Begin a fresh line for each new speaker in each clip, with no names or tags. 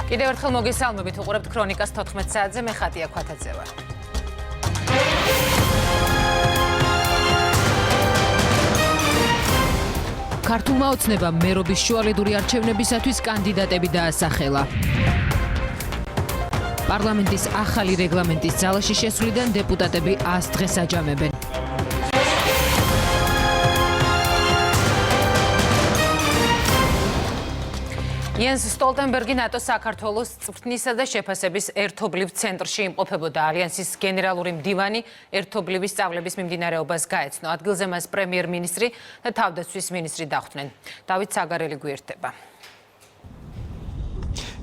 კიდევ ერთხელ მოგესალმებით, უყურებთ ქრონიკას 14 საათზე, მე ხატია ქვათაძე ვარ. ქართულმა ოცნებამ მერობის შუალედური არჩევნებისათვის კანდიდატები დაასახელა. პარლამენტის ახალი რეგლამენტის ძალაში შესვლიდან დეპუტატები 100 დღეს აჯამებენ. Jens Stoltenberg ნატოს საქართველოს წვრთნისა და შეფასების ერთობლივ ცენტრში იმყოფებოდა. ალიანსის გენერალური მდივანი ერთობლივი სწავლების მიმდინარეობას გაეცნო. ადგილზე მას პრემიერ-მინისტრი და თავდაცვის მინისტრი დახვდნენ. დავით საგარელი გვერდება.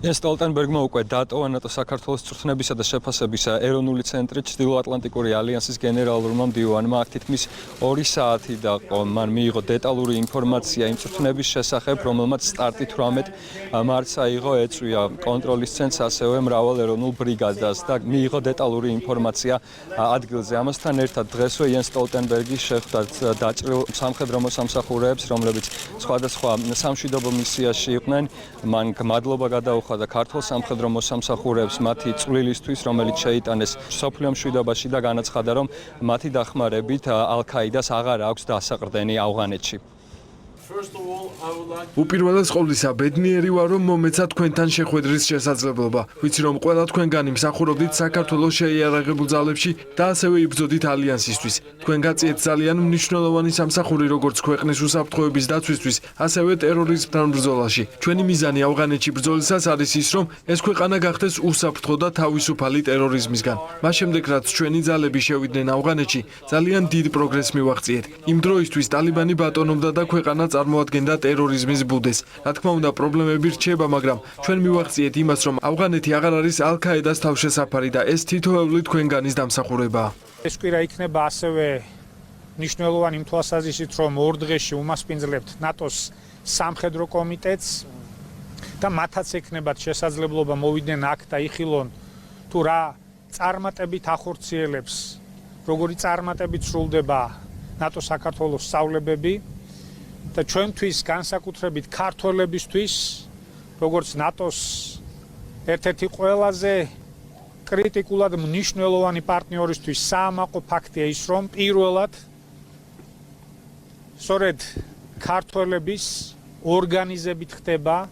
Jens
Stoltenbergმა უკვე დატოვა ნატო საქართველოს წვრთნებისა და შეფასების ეროვნული ცენტრი ჩრდილოატლანტიკური ალიანსის გენერალურმა მდივანმა აქ თითქმის 2 საათი დაყო. მან მიიღო დეტალური ინფორმაცია იმ წვრთნების შესახებ, რომელმაც სტარტი 18 მარტს აიღო, ეწვია კონტროლის ცენტრს, ასევე მრავალ ეროვნულ ბრიგადას და მიიღო დეტალური ინფორმაცია ადგილზე. ამასთან ერთად დღესვე Jens Stoltenberg შეხვდა დაჭრილ სამხედრო მოსამსახურეებს, რომლებიც სხვადასხვა სამშვიდობო მისიაში იყვნენ. მან მადლობა გადაუხადა და ქართულ სამხედრო მოსამსახურეებს მათი წვლილისთვის, რომელიც შეიტანეს სოფლიო მშვიდობაში და განაცხადა, რომ მათი დახმარებით ალ-ქაიდას აღარ აქვს დასაყრდენი ავღანეთში.
უპირველეს ყოვლისა, ბედნიერი ვარ, რომ მომეცა თქვენთან შეხვედრის შესაძლებლობა. ვიცი, რომ ყველა თქვენგანი მსახურობდით საქართველოს შეიარაღებულ ძალებში და ასევე იბრძოდით ალიანსისთვის. თქვენ გაწიეთ ძალიან მნიშვნელოვანი სამსახური როგორც ქვეყნის უსაფრთხოების დაცვისთვის, ასევე ტერორიზმთან ბრძოლაში. ჩვენი მიზანი ავღანეთში ბრძოლისას არის ის, რომ ეს ქვეყანა გახდეს უსაფრთხო და თავისუფალი ტერორიზმისგან. მას შემდეგ, რაც ჩვენი ძალები შევიდნენ ავღანეთში, ძალიან დიდ პროგრესს მივაღწიეთ. იმ დროისთვის ტალიბანი ბატონობდა და ქვეყანა წარმოადგენდა ტერორიზმის ბუდეს. რა თქმა უნდა, პრობლემები რჩება, მაგრამ ჩვენ მივაღწიეთ იმას, რომ ავღანეთი აღარ არის ალ-ქაიდას თავშესაფარი და ეს თითოეული თქვენგანის დამსახურებაა.
ეს კვირა იქნება ასევე მნიშვნელოვანი იმ თვალსაზრისით, რომ 2 დღეში უმასპინძლებთ ნატოს სამხედრო კომიტეტს და მათაც ექნებათ შესაძლებლობა მოვიდნენ აქ და იხილონ თუ რა წარმატებით ახორციელებს, როგორი წარმატებით სრულდება ნატო საქართველოს სწავლებები. და ჩვენთვის განსაკუთრებით ქართველებისთვის, როგორც ნატოს ერთ-ერთი ყველაზე კრიტიკულად მნიშვნელოვანი პარტნიორისთვის საამაყო ფაქტია ის, რომ პირველად სწორედ ქართველების ორგანიზებით ხდება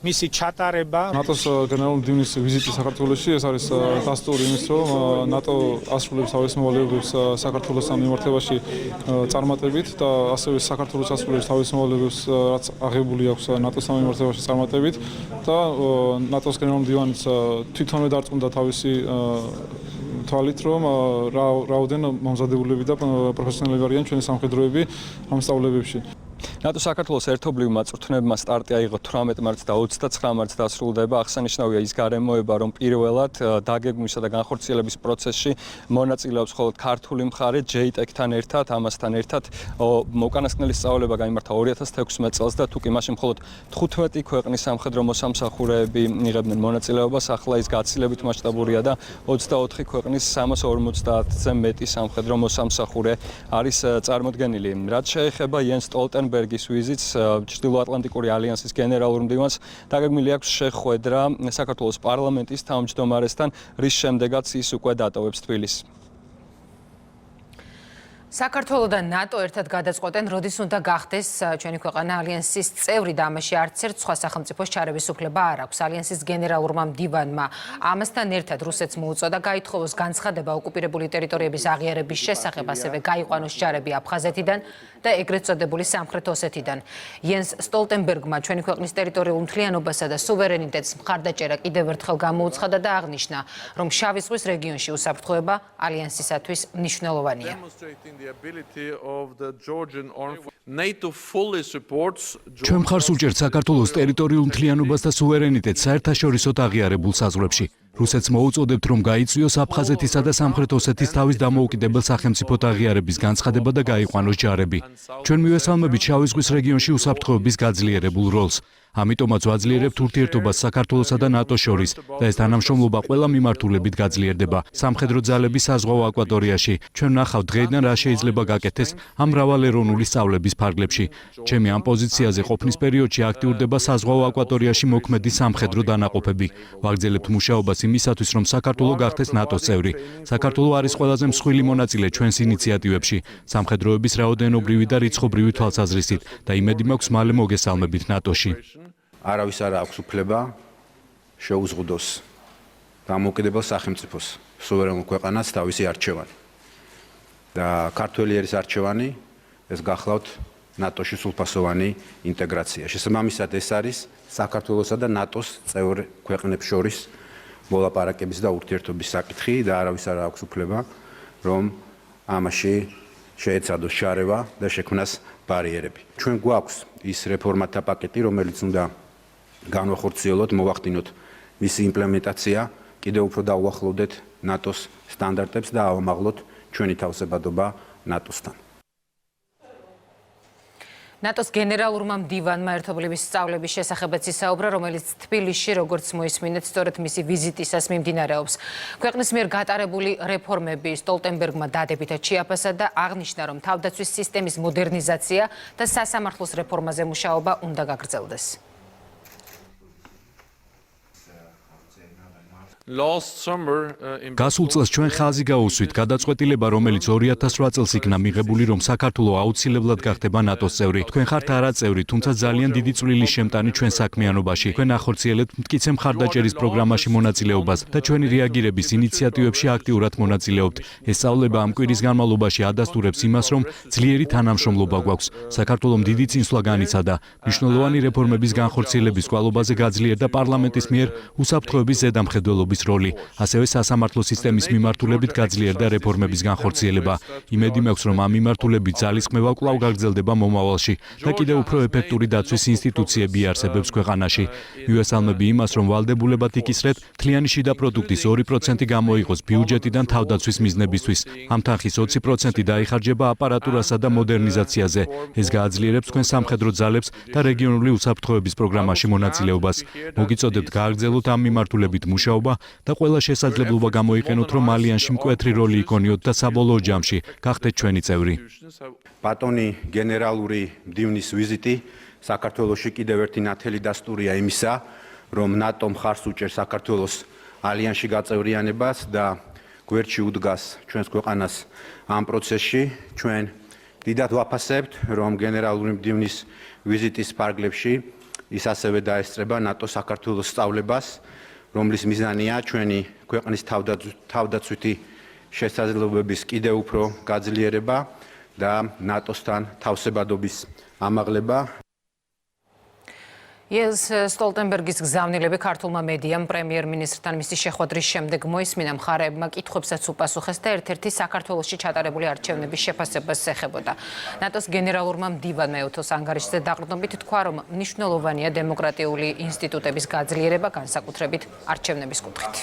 მისი ჩატარება.
ნატოს გენერალური მდივნის ვიზიტი საქართველოში ეს არის დასტური იმის, რომ ნატო ასრულებს თავის მოვალეობებს საქართველოს სამმართველოში წარმატებით და ასევე საქართველოს ასრულებს თავის მოვალეობებს, რაც აღებული აქვს ნატოს სამმართველოში წარმატებით და ნატოს გენერალური მდივანიც თვითონვე დარწმუნდა თავისი თვალით, რომ რაოდენ მომზადებულები და პროფესიონალები არიან ჩვენი სამხედროები ამ სწავლებებში.
ნატო საქართველოს ერთობლივმა წვრთნებმა სტარტი აიღო 18 მარტს და 29 მარტს დასრულდება. აღსანიშნავია ის გარემოება, რომ პირველად დაგეგმვისა და განხორციელების პროცესში მონაწილეობს მხოლოდ ქართული მხარე JTEC-თან ერთად, ამასთან ერთად უკანასკნელი სწავლება გაიმართა 2016 წელს და თუკი მაშინ მხოლოდ 15 ქვეყნის სამხედრო მოსამსახურეები იღებდნენ მონაწილეობას, ახლა ის გაცილებით მასშტაბურია და 24 ქვეყნის 350-ზე მეტი სამხედრო მოსამსახურე არის წარმოდგენილი. რაც შეეხება Jens Stoltenberg ვიზიტს ჩრდილოატლანტიკური ალიანსის გენერალურ მდივანს დაგეგმილი აქვს შეხვედრა საქართველოს პარლამენტის თავმჯდომარესთან, რის შემდეგაც ის უკვე დატოვებს თბილისს.
საქართველო და ნატო ერთად გადაწყვეტენ, როდის უნდა გახდეს ჩვენი ქვეყანა ალიანსის წევრი და ამაში არც ერთ სხვა სახელმწიფოს ჩარევის უფლება არ აქვს. ალიანსის გენერალურმა მდივანმა ამასთან ერთად რუსეთს მოუწოდა გაითხოვოს განცხადება ოკუპირებული ტერიტორიების აღიარების შესახებ, ასევე გაიყვანოს ჯარები აფხაზეთიდან და ეგრეთ წოდებული სამხრეთ ოსეთიდან. Jens Stoltenbergმა ჩვენი ქვეყნის ტერიტორიულ მთლიანობასა და სუვერენიტეტს მხარდაჭერა კიდევ ერთხელ გამოუცხადა და აღნიშნა, რომ შავი ზღვის რეგიონში უსაფრთხოება ალიანსისათვის მნიშვნელოვანია.
ჩვენ მხარს უჭერთ საქართველოს ტერიტორიულ მთლიანობას და სუვერენიტეტს საერთაშორისოდ აღიარებულ საზღვრებში. რუსეთს მოუწოდებთ, რომ გაიწვიოს აფხაზეთისა და სამხრეთ ოსეთის თავის დამოუკიდებელ სახელმწიფოთ აღიარების განცხადება და გაიყვანოს ჯარები. ჩვენ მივესალმებით შავი ზღვის რეგიონში უსაფრთხოების გაძლიერებულ როლს. ამიტომაც ვაძლიერებთ ურთიერთობას საქართველოსა და ნატოს შორის და ეს თანამშრომლობა ყველა მიმართულებით გაძლიერდება. სამხედრო ძალების საზღვაო აკვატორიაში ჩვენ ვნახავთ დღეიდან რა შეიძლება გაკეთდეს ამ მრავალეროვნული სწავლების ფარგლებში. ჩემი ამ პოზიციაზე ყოფნის პერიოდში აქტიურდება საზღვაო აკვატორიაში მოქმედი სამხედრო დანაყოფები. ვაგრძელებთ მუშაობას იმისათვის, რომ საქართველო გახდეს ნატოს წევრი. საქართველო არის ყველაზე მსხვილი მონაწილე ჩვენს ინიციატივებში, სამხედროების რაოდენობრივი და რიცხობრივი თვალსაზრისით და იმედი მაქვს მალე მოგესალმებით ნატოში.
არავის არ აქვს უფლება შეუზღუდოს დამოუკიდებელ სახელმწიფოს, სუვერენულ ქვეყანას თავისი არჩევანი. და ქართველი ერის არჩევანი ეს გახლავთ ნატოში სრულფასოვანი ინტეგრაცია. შესაბამისად ეს არის საქართველოსა და ნატოს წევრ ქვეყნებს შორის მოლაპარაკების და ურთიერთობის საკითხი და არავის არ აქვს უფლება რომ ამაში შეეცადოს შარევა და შექმნას ბარიერები. ჩვენ გვაქვს ის რეფორმათა პაკეტი, რომელიც უნდა განვახორციელოთ, მოვახდინოთ მისი იმპლემენტაცია, კიდევ უფრო დაუახლოვდეთ ნატოს სტანდარტებს და ავამაღლოთ ჩვენი თავსებადობა ნატოსთან.
ნატოს გენერალურმა მდივანმა ერთობლივი სწავლების შესახებაც ისაუბრა, რომელიც თბილისში, როგორც მოისმინეთ, სწორედ მისი ვიზიტისას მიმდინარეობს. ქვეყნის მიერ გატარებული რეფორმები სტოლტენბერგმა დადებითად შეაფასა და აღნიშნა, რომ თავდაცვის სისტემის მოდერნიზაცია და სასამართლოს რეფორმაზე მუშაობა უნდა გაგრძელდეს.
გასულ წელს ჩვენ ხაზი გაუსვით გადაწყვეტილება, რომელიც 2008 წელს იქნა მიღებული, რომ საქართველო აუცილებლად გახდება ნატოს წევრი. თქვენ ხართ არა წევრი, თუმცა ძალიან დიდი წვლილი შემტანი ჩვენ საქმიანობაში. თქვენ ახორციელებთ მტკიცე მხარდაჭერის პროგრამაში მონაწილეობას და ჩვენი რეაგირების ინიციატივებში აქტიურად მონაწილეობთ. ეს სწავლება ამ კვირის განმავლობაში ადასტურებს იმას, რომ ძლიერი თანამშრომლობა გვაქვს. საქართველომ დიდი წინსვლა განიცადა. მნიშვნელოვანი რეფორმების განხორციელების კვალობაზე გაძლიერდა პარლამენტის მიერ უსაფრთხოების ზედამხედველობის როლი, ასევე სასამართლო სისტემის მიმართულებით გაძლიერდა რეფორმების განხორციელება. იმედი მაქვს, რომ ამ მიმართულებით ძალისხმევა კვლავ გაგრძელდება მომავალში და კიდევ უფრო ეფექტური დაცვის ინსტიტუციები იარსებებს ქვეყანაში. მივესალმები იმას, რომ ვალდებულებად იკისრეთ მთლიანი შიდა პროდუქტის 2% გამოიყოს ბიუჯეტიდან თავდაცვის მიზნებისთვის. ამ თანხის 20% დაიხარჯება აპარატურასა და მოდერნიზაციაზე. ეს გააძლიერებს თქვენ სამხედრო ძალებს და რეგიონული უსაფრთხოების პროგრამაში მონაწილეობას. მოგიწოდებთ გააგრძელოთ ამ მიმართულებით მუშაობა და ყველა შესაძლებლობა გამოიყენოთ, რომ ალიანსში მკვეთრი როლი იქონიოთ და საბოლოო ჯამში გახდეთ ჩვენი წევრი.
ბატონი გენერალური მდივნის ვიზიტი საქართველოში კიდევ ერთი ნათელი დასტურია იმისა, რომ ნატო მხარს უჭერს საქართველოს ალიანსში გაწევრიანებას და გვერდში უდგას ჩვენს ქვეყანას ამ პროცესში. ჩვენ დიდად ვაფასებთ, რომ გენერალური მდივნის ვიზიტის ფარგლებში ის ასევე დაესწრება ნატო საქართველოს სწავლებას, რომლის მიზანია ჩვენი ქვეყნის თავდაცვითი შესაძლებლობების კიდევ უფრო გაძლიერება და ნატოსთან თავსებადობის ამაღლება.
იენს სტოლტენბერგის გზავნილები ქართულმა მედიამ პრემიერ-მინისტრთან მისი შეხვედრის შემდეგ მოისმინა, მხარეებმა კითხვებსაც უპასუხეს და ერთ-ერთი საქართველოში ჩატარებული არჩევნების შეფასებას ეხებოდა. ნატოს გენერალურმა მდივანმა ეუთოს ანგარიშზე დაყრდნობით თქვა, რომ მნიშვნელოვანია დემოკრატიული ინსტიტუტების გაძლიერება, განსაკუთრებით არჩევნების კუთხით.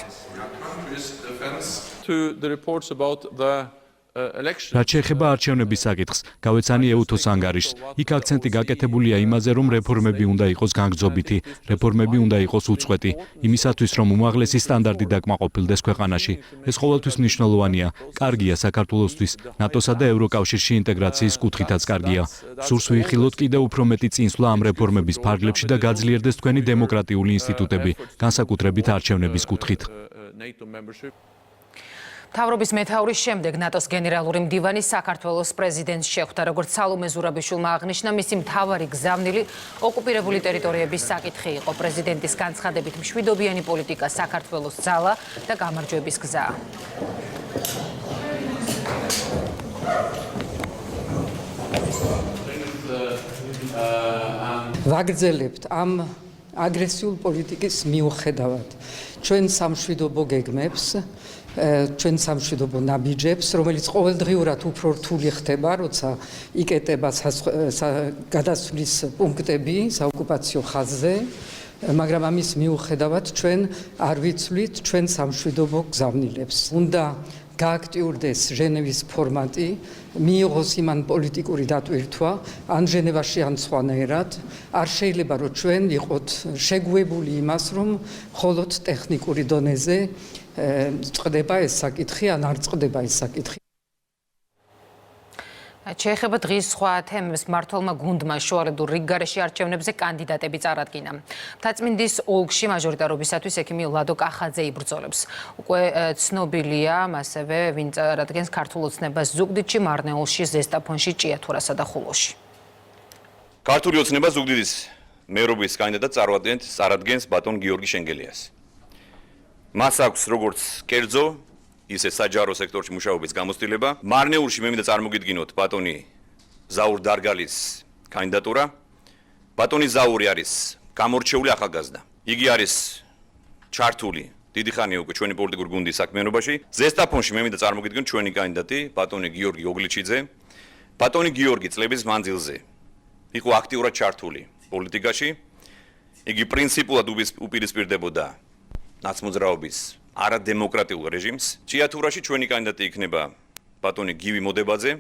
რაც შეეხება არჩევნების საკითხს, გავეცანი ეუთოს ანგარიშს. იქ აქცენტი გაკეთებულია იმაზე, რომ რეფორმები უნდა იყოს განგრძობითი, რეფორმები უნდა იყოს უწყვეტი, იმისათვის, რომ უმაღლესი სტანდარტი დაკმაყოფილდეს ქვეყანაში. ეს ყოველთვის მნიშვნელოვანია. კარგია საქართველოსთვის, ნატოსა და ევროკავშირში ინტეგრაციის კუთხითაც კარგია. სურს ვიხილოთ კიდევ უფრო მეტი წინსვლა ამ რეფორმების ფარგლებში და გაძლიერდეს თქვენი დემოკრატიული ინსტიტუტები, განსაკუთრებით არჩევნების კუთხით.
მთავრობის მეთაურის შემდეგ ნატოს გენერალური მდივანი საქართველოს პრეზიდენტს შეხვდა, როგორც სალომე ზურაბიშვილმა აღნიშნა, მისი მთავარი გზავნილი ოკუპირებული ტერიტორიების საკითხი იყო. პრეზიდენტის განცხადებით, მშვიდობიანი პოლიტიკა საქართველოს ძალა და გამარჯვების გზაა.
ვაგრძელებთ ამ აგრესიულ პოლიტიკის მიუხედავად ჩვენ სამშვიდობო გეგმებს, ჩვენ სამშვიდობო ნაბიჯებს, რომელიც ყოველდღიურად უფრო რთული ხდება, როცა იკეტება გადასვლის პუნქტები საოკუპაციო ხაზზე, მაგრამ ამის მიუხედავად ჩვენ არ ვიცვლით ჩვენ სამშვიდობო გზავნილებს. უნდა გააქტიურდეს ჟენევის ფორმატი, მიიღოს იმან პოლიტიკური დატვირთვა, ან ჟენევაში ან სხვანაირად, არ შეიძლება რომ ჩვენ ვიყოთ შეგუებული იმას, რომ მხოლოდ ტექნიკური დონეზე წყდება ეს საკითხი, ან არ წყდება ეს საკითხი.
შეეხება დღის სხვა თემებს, მმართველმა გუნდმა შუალედურ რიგგარეში არჩევნებზე კანდიდატები წარადგინა. მთაწმინდის ოლქში მაჟორიტარობისათვის ექიმი ლადო კახაძე იბრძოლებს. უკვე ცნობილია ასევე ვინ წარადგენს ქართულ ოცნებას ზუგდიდში, მარნეულში, ზესტაფონში, ჭიათურასა და ხულოში.
ქართული ოცნება ზუგდიდის მერობის კანდიდატად წარადგენს ბატონ გიორგი შენგელიას. მას აქვს როგორც კერძო ისე საჯარო სექტორში მუშაობის გამოცდილება. მარნეულში მე მინდა წარმოგიდგინოთ ბატონი ზაურ დარგალის კანდიდატურა. ბატონი ზაური არის გამორჩეული ახალგაზრდა. იგი არის ჩართული დიდი ხანია უკვე ჩვენი პოლიტიკური გუნდის საქმიანობაში. ზესტაფონში მე მინდა წარმოგიდგინოთ ჩვენი კანდიდატი ბატონი გიორგი ოგლიჩიძე. ბატონი გიორგი წლების მანძილზე იყო აქტიურად ჩართული პოლიტიკაში. იგი პრინციპულად უპირისპირდებოდა ნაცმოძრაობის არადემოკრატიულ რეჟიმს. ჭიათურაში ჩვენი კანდიდატი იქნება ბატონი გივი მოდებაძე.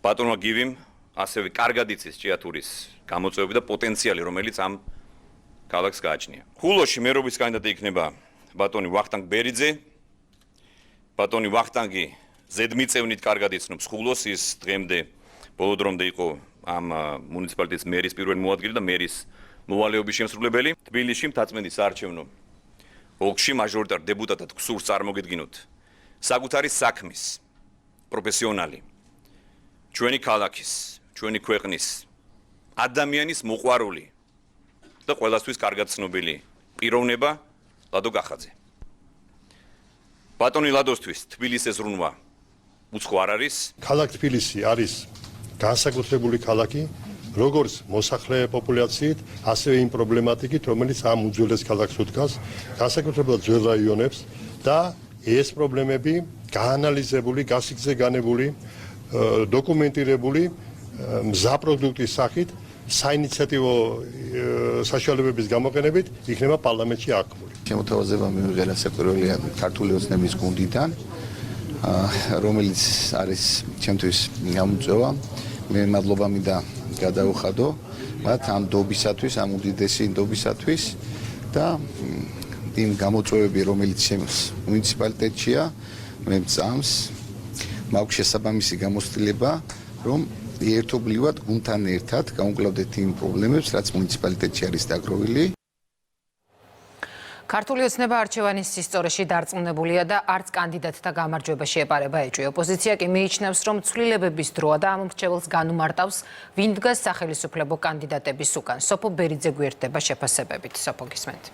ბატონმა გივიმ ასევე კარგად იცის ჭიათურის გამოწვევები და პოტენციალი, რომელიც ამ ქალაქს გააჩნია. ხულოში მერობის კანდიდატი იქნება ბატონი ვახტანგ ბერიძე. ბატონი ვახტანგი ზედმიწევნით კარგად იცნობს ხულოს, ის დღემდე ბოლო დრომდე იყო ამ მუნიციპალიტეტის მერის პირველი მოადგილე და მერის მოვალეობის შემსრულებელი. თბილისში მთაწმინდის საარჩევნო ოლქში მაჟორიტარ დეპუტატად გსურს წარმოგიდგინოთ საკუთარი საქმის პროფესიონალი, ჩვენი ქალაქის, ჩვენი ქვეყნის ადამიანის მოყვარული და ყველასთვის კარგად ცნობილი პიროვნება ლადო კახაძე. ბატონი ლადოსთვის თბილისის ზრუნვა უცხო არ არის.
ქალაქ თბილისი არის განსაკუთრებული ქალაქი, როგორც მოსახლე პოპულაციით, ასევე იმ პრობლემატიკით, რომელიც ამ უძველეს ქალაქს უდგას, განსაკუთრებულად ძველ რაიონებს და ეს პრობლემები გაანალიზებული, გასიგზე განებული, დოკუმენტირებული მზა პროდუქტის სახით საინიციატივო საშუალებების გამოყენებით იქნება პარლამენტში აღქმული.
შემოთავაზება მიიღება სექტორული ქართული ოცნების გუნდიდან, რომელიც არის ჩემთვის გამოწვევა. მე მადლობა მინდა გადაუხადო მათ ამ დობისათვის, ამ უდიდესი დობისათვის და იმ გამოწვევები, რომელიც ჩემს მუნიციპალიტეტშია, მე მწამს მაქვს შესაბამისი გამოცდილება, რომ ერთობლივად გუნდთან ერთად გავუმკლავდეთ იმ პრობლემებს, რაც მუნიციპალიტეტში არის დაგროვილი.
ქართული ოცნება არჩევანის სისწორეში დარწმუნებულია და არც კანდიდატთა გამარჯვება შეეპარება ეჭვი. ოპოზიცია კი მიიჩნევს, რომ ცვლილებების დროა და ამ მრჩეველს განუმარტავს, ვინ დგას სახელმწიფო კანდიდატების უკან. სოფო ბერიძე გვერდება შეფასებებით. სოფო გისმენთ.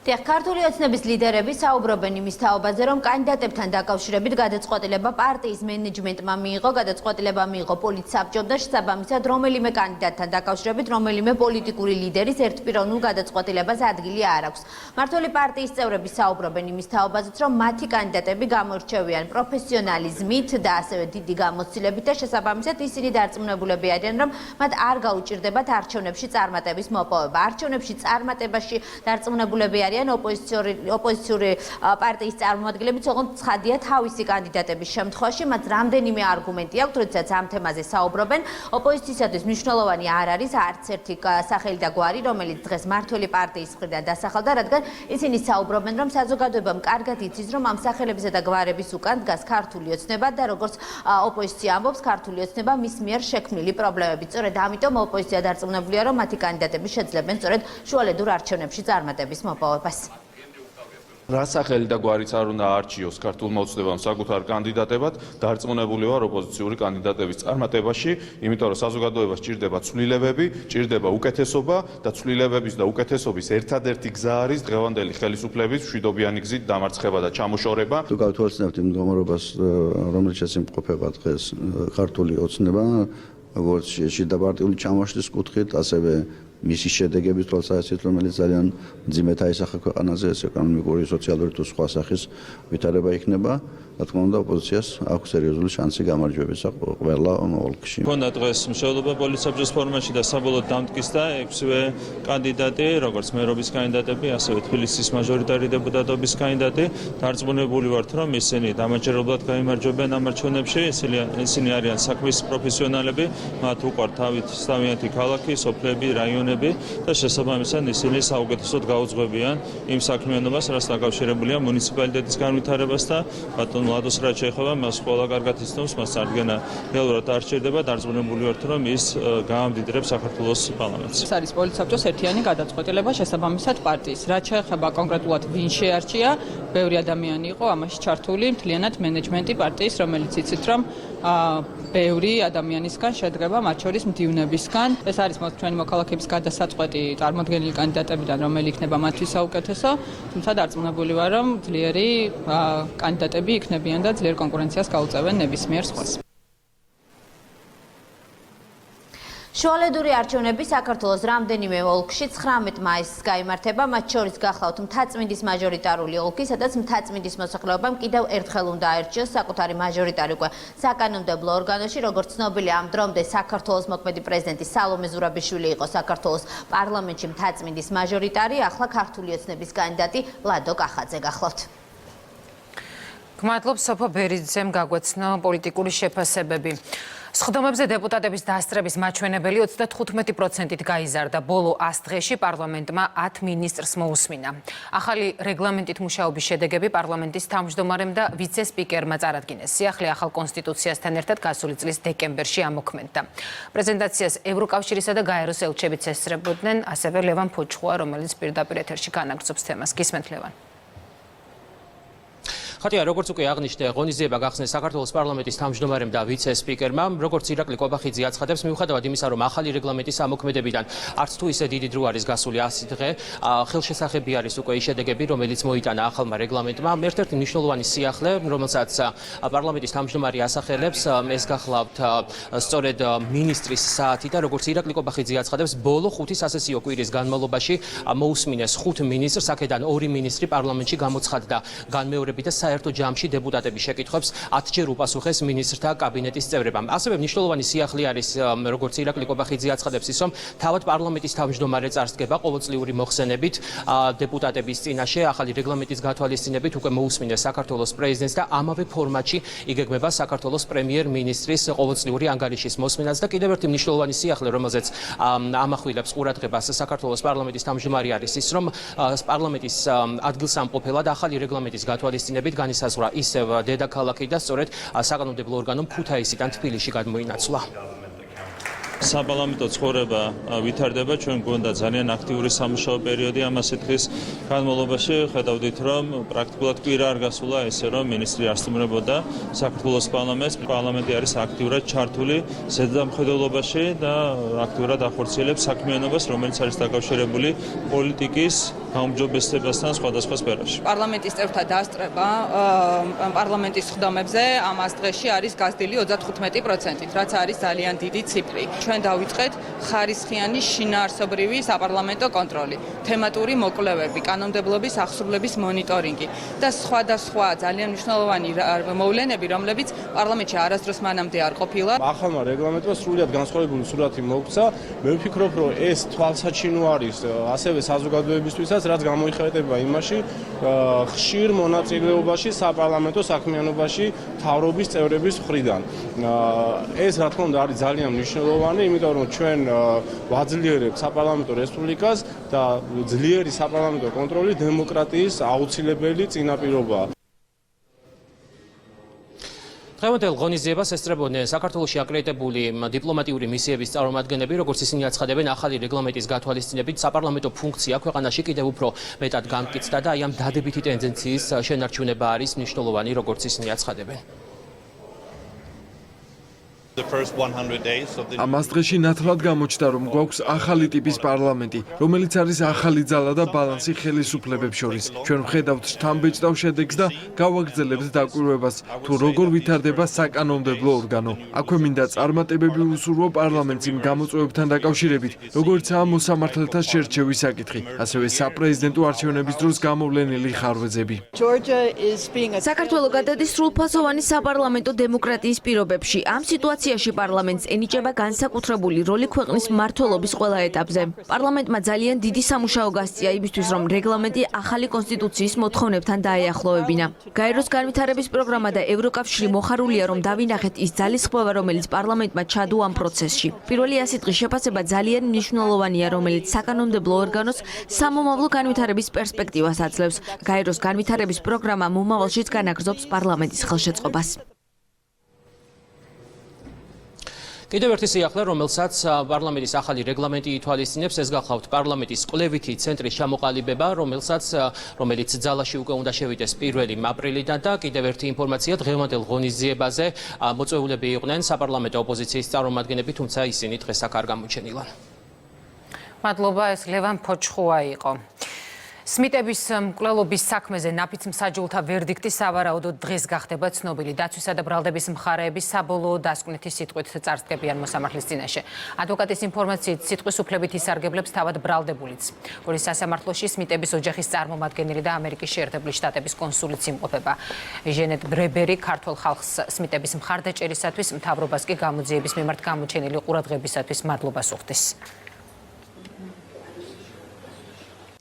ქართული ოცნების ლიდერები საუბრობენ იმის თაობაზე, რომ კანდიდატებთან დაკავშირებით გადაწყვეტილება პარტიის მენეჯმენტმა მიიღო, გადაწყვეტილება მიიღო პოლიტსაბჭომ და შესაბამისად რომელიმე კანდიდატთან დაკავშირებით რომელიმე პოლიტიკური ლიდერის ერთპიროვნულ გადაწყვეტილებას ადგილი არ აქვს. მმართველი პარტიის წევრები საუბრობენ იმის თაობაზეც, რომ მათი კანდიდატები გამოირჩევიან პროფესიონალიზმით და ასევე დიდი გამოცდილებით და შესაბამისად ისინი დარწმუნებულები არიან, რომ მათ არ გაუჭირდებათ არჩევნებში წარმატების მოპოვება. არჩევნებში წარმატებაში დარწმუნებულები ოპოზიციური პარტიის წარმომადგენლები თუმცა ცხადია თავისი კანდიდატების შემთხვევაში მათ რამდენიმე არგუმენტი აქვთ, როდესაც ამ თემაზე საუბრობენ. ოპოზიციისათვის მნიშვნელოვანი არ არის არც ერთი სახელი და გვარი, რომელიც დღეს მმართველი პარტიის მხრიდან დასახელდა, რადგან ისინი საუბრობენ, რომ საზოგადოებამ კარგად იცის, რომ ამ სახელებისა და გვარების უკან დგას ქართული ოცნება და როგორც ოპოზიცია ამბობს, ქართული ოცნება მის მიერ შექმნილი პრობლემებით. სწორედ ამიტომ ოპოზიცია დარწმუნებულია, რომ მათი კანდიდატები შეძლებენ სწორედ შუალედურ არჩევნებში წარმატების მოპოვებას.
რა სახელი და გვარიც არ უნდა არჩიოს ქართულმა ოცნებამ საკუთარ კანდიდატებად, დარწმუნებული ვარ ოპოზიციური კანდიდატების წარმატებაში, იმიტომ რომ საზოგადოებას ჭირდება ცვლილებები, ჭირდება უკეთესობა და ცვლილებების და უკეთესობის ერთადერთი გზა არის დღევანდელი ხელისუფლების მშვიდობიანი გზით დამარცხება და ჩამოშორება.
თუ გავთვალისწინებთ იმ მდგომარეობას, რომელშიც იმყოფება დღეს ქართული ოცნება, როგორც შიდაპარტიული ჩამოშლის კუთხით, ასევე მისი შედეგების თვალსაზრისით, რომელიც ძალიან მძიმედ აისახა ქვეყანაზე, ეკონომიკური, სოციალური თუ სხვა სახის ვითარება იქნება. რა თქმა უნდა, ოპოზიციას აქვს სერიოზული შანსი გამარჯვებისა ყველა ოლქში.
ქონდა დღეს მშევლობა პოლიცსაბჭოს ფორმაში და საბოლოოდ დამტკიცდა 6-ვე კანდიდატი, როგორც მერობის კანდიდატები, ასევე თბილისის მაჟორიტარი დეპუტატობის კანდიდატი. დარწმუნებული ვართ, რომ ისინი დამაჯერებლად გაიმარჯვებენ ამ არჩევნებში. ისინი არიან საქმის პროფესიონალები, მათ უყვართ თავიანთი ქალაქი, სოფლები, რაიონები და შესაბამისად ისინი საუკეთესოდ გაუძღვებიან იმ საქმიანობას, რაც დაკავშირებულია მუნიციპალიტეტის განვითარებას და ბატონ ლადოს რაც შეეხება, მას ყველა კარგად იცნობს, მას წარდგენა რეალურად არ სჭირდება, დარწმუნებული ვართ, რომ ის გაამდიდრებს საქართველოს პარლამენტს.
ეს არის პოლიცსაბჭოს ერთიანი გადაწყვეტილება შესაბამისად პარტიის. რაც შეეხება კონკრეტულად ვინ შეარჩია, ბევრი ადამიანი იყო ამაში ჩართული, მთლიანად მენეჯმენტი პარტიის, რომელიც იცით, რომ ბევრი ადამიანისგან შედგება, მათ შორის მდივნებისგან. ეს არის ჩვენი მოქალაქეების გადასაწყვეტი წარმოდგენილი კანდიდატებიდან, რომელი იქნება მათთვის საუკეთესო, თუმცა დარწმუნებული ვარ, რომ ძლიერი კანდიდატები იქნებიან და ძლიერ კონკურენციას გაუწევენ ნებისმიერ სხვას.
შუალედური არჩევნები საქართველოს რამდენიმე ოლქში 19 მაისს გაიმართება, მათ შორის გახლავთ მთაწმინდის მაჟორიტარული ოლქი, სადაც მთაწმინდის მოსახლეობამ კიდევ ერთხელ უნდა აერჩიოს საკუთარი მაჟორიტარი უკვე საკანონმდებლო ორგანოში, როგორც ცნობილია, ამ დრომდე საქართველოს მოქმედი პრეზიდენტი სალომე ზურაბიშვილი იყო საქართველოს პარლამენტში მთაწმინდის მაჟორიტარი, ახლა ქართული ოცნების კანდიდატი ლადო კახაძე გახლავთ.
გმადლობ სოფო ბერიძემ გაგვეცნო პოლიტიკური შეფასებები. სხდომებზე დეპუტატების დასწრების მაჩვენებელი 35%-ით გაიზარდა. ბოლო 100 დღეში პარლამენტმა 10 მინისტრს მოусმინა. ახალი რეგლამენტით მუშაობის შედეგები პარლამენტის თავმჯდომარემ და ვიცე-სპიკერმა წარადგინეს. სიახლე ახალ კონსტიტუციასთან ერთად გასული წლის დეკემბერში ამოქმედდა. პრეზენტაციას ევროკავშირისა და გაეროს ელჩებიც ესწრებოდნენ, ასევე ლევან ფოჩხუა, რომელიც პირდაპირ ეთერში განაგრძობს თემას. გისმენთ ლევან.
ხათია, როგორც უკვე აღნიშნე, ღონისძიება გახსნეს საქართველოს პარლამენტის თავმჯდომარემ და ვიცე-სპიკერმა, როგორც ირაკლი კვებახიძე აცხადებს, მიუხედავად იმისა, რომ ახალი რეგლამენტის ამოქმედებიდან არც თუ ისე დიდი დრო არის გასული 100 დღე, ხელშესახები არის უკვე ის შედეგები, რომელიც მოიტანა ახალმა რეგლამენტმა. ერთ-ერთი მნიშვნელოვანი სიახლე, რომელსაც პარლამენტის თავმჯდომარე ასახელებს, ეს გახლავთ სწორედ მინისტრის საათი და როგორც ირაკლი კვებახიძე აცხადებს, ბოლო 5 სასესიო კვირის განმავლობაში მოусმინეს 5 მინისტრს, აქედან 2 მინისტრი პარლამენტში გამოცხადდა განმეორებით და საერთო ჯამში დეპუტატების შეკითხვებს 10-ჯერ უპასუხეს მინისტრთა კაბინეტის წევრებმა. ასევე მნიშვნელოვანი სიახლე არის, როგორც ირაკლი კვებახიძე აცხადებს, ის, რომ თავად პარლამენტის თავმჯდომარე წარსდგება ყოველწლიური მოხსენებით დეპუტატების წინაშე, ახალი რეგლამენტის გათვალისწინებით უკვე მოусმინეს საქართველოს პრეზიდენტს და ამავე ფორმატში იგეგმება საქართველოს პრემიერ-მინისტრის ყოველწლიური ანგარიშის მოსმენაც და კიდევ ერთი მნიშვნელოვანი სიახლე, რომელზეც ამახვილებს ყურადღებას საქართველოს პარლამენტის თავმჯდომარე არის ის, რომ პარლამენტის ადგილსამყოფელად ახალი რეგლამენტის გათვალისწინებით განისაზღვრა ისევ დედაქალაქი და სწორედ საკანონმდებლო ორგანომ ქუთაისიდან თბილისში გადმოინაცვლა.
საპარლამენტო ცხოვრება ვითარდება, ჩვენ გვქონდა ძალიან აქტიური სამუშაო პერიოდი ამ 100 დღის განმავლობაში. ხედავდით, რომ პრაქტიკულად კვირა არ გასულა ესე, რომ მინისტრი არ სტუმრებოდა საქართველოს პარლამენტს. პარლამენტი არის აქტიურად ჩართული ზედამხედველობაში და აქტიურად ახორციელებს საქმიანობას, რომელიც არის დაკავშირებული პოლიტიკის გაუმჯობესებასთან სხვადასხვა სფეროში.
პარლამენტის წევრთა დასწრება პარლამენტის სხდომებზე ამ 100 დღეში არის გაზრდილი 35%-ით, რაც არის ძალიან დიდი ციფრი. ჩვენ დავიწყეთ ხარისხიანი შინაარსობრივი საპარლამენტო კონტროლი, თემატური მოკვლევები, კანონმდებლობის აღსრულების მონიტორინგი და სხვადასხვა ძალიან მნიშვნელოვანი მოვლენები, რომლებიც პარლამენტში არასდროს მანამდე არ ყოფილა.
ახალმა რეგლამენტმა სრულიად განსხვავებული სურათი მოგვცა. მე ვფიქრობ, რომ ეს თვალსაჩინო არის ასევე საზოგადოებისთვისაც, რაც გამოიხატება იმაში, ხშირ მონაწილეობაში საპარლამენტო საქმიანობაში მთავრობის წევრების მხრიდან. ეს რა თქმა უნდა არის ძალიან მნიშვნელოვანი, იმიტომ რომ ჩვენ ვაძლიერებთ საპარლამენტო რესპუბლიკას და ძლიერი საპარლამენტო კონტროლი დემოკრატიის აუცილებელი წინაპირობაა.
დღევანდელ ღონისძიებას ესწრებოდნენ საქართველოში აკრედიტებული დიპლომატიური მისიების წარმომადგენლები, როგორც ისინი აცხადებენ, ახალი რეგლამენტის გათვალისწინებით საპარლამენტო ფუნქცია ქვეყანაში კიდევ უფრო მეტად გამტკიცდა და აი ამ დადებითი ტენდენციის შენარჩუნება არის მნიშვნელოვანი, როგორც ისინი აცხადებენ.
ამას დღეში ნათლად გამოჩნდა, რომ გვაქვს ახალი ტიპის პარლამენტი, რომელიც არის ახალი ძალა და ბალანსი ხელისუფლებებს შორის. ჩვენ ვხედავთ შთამბეჭდავ შედეგს და გავაგრძელებთ დაკვირვებას, თუ როგორ ვითარდება საკანონმდებლო ორგანო. აქვე მინდა წარმატებები ვუსურვო პარლამენტს იმ გამოწვევებთან დაკავშირებით, როგორიცაა მოსამართლეთა შერჩევის საკითხი, ასევე საპრეზიდენტო არჩევნების დროს გამოვლენილი ხარვეზები.
საქართველოს გადადის სრულფასოვანი საპარლამენტო დემოკრატიის პირობებში. ამ სიტუაციაში პარლამენტს ენიჭება განსაკუთრებული როლი ქვეყნის მმართველობის ყველა ეტაპზე. პარლამენტმა ძალიან დიდი სამუშაო გასწია იმისთვის, რომ რეგლამენტი ახალი კონსტიტუციის მოთხოვნებთან დაეახლოვებინა. გაეროს განვითარების პროგრამა და ევროკავშირი მოხარულია, რომ დავინახეთ ის ძალისხმევა, რომელიც პარლამენტმა ჩადო ამ პროცესში. პირველი ასი დღის შეფასება ძალიან მნიშვნელოვანია, რომელიც საკანონმდებლო ორგანოს სამომავლო განვითარების პერსპექტივას აძლევს. გაეროს განვითარების პროგრამა მომავალშიც განაგრძობს პარლამენტის ხელშეწყობას.
კიდევ ერთი სიახლე, რომელსაც პარლამენტის ახალი რეგლამენტი ითვალისწინებს, ეს გახლავთ პარლამენტის კვლევითი ცენტრის ჩამოყალიბება, რომელიც ძალაში უკვე უნდა შევიდეს 1 აპრილიდან და კიდევ ერთი ინფორმაცია დღევანდელ ღონისძიებაზე მოწვეულები იყვნენ საპარლამენტო ოპოზიციის წარმომადგენლები, თუმცა ისინი დღეს აქ არ გამოჩენილან.
მადლობა, ეს ლევან ფოჩხუა იყო. სმიტების მკვლელობის საქმეზე ნაფიც მსაჯულთა ვერდიქტი სავარაუდოდ დღეს გახდება ცნობილი. დაცვისა და ბრალდების მხარეები საბოლოო დასკვნითი სიტყვით წარსდგებიან მოსამართლის წინაშე. ადვოკატის ინფორმაციით სიტყვის უფლებით ისარგებლებს თავად ბრალდებულიც, როდის სასამართლოში სმიტების ოჯახის წარმომადგენელი და ამერიკის შეერთებული შტატების კონსულიც იმყოფება. ჟენეტ ბრებერი ქართველ ხალხს სმიტების მხარდაჭერისათვის, მთავრობას კი გამოძიების მიმართ გამოჩენილი ყურადღებისათვის მადლობას უხდის.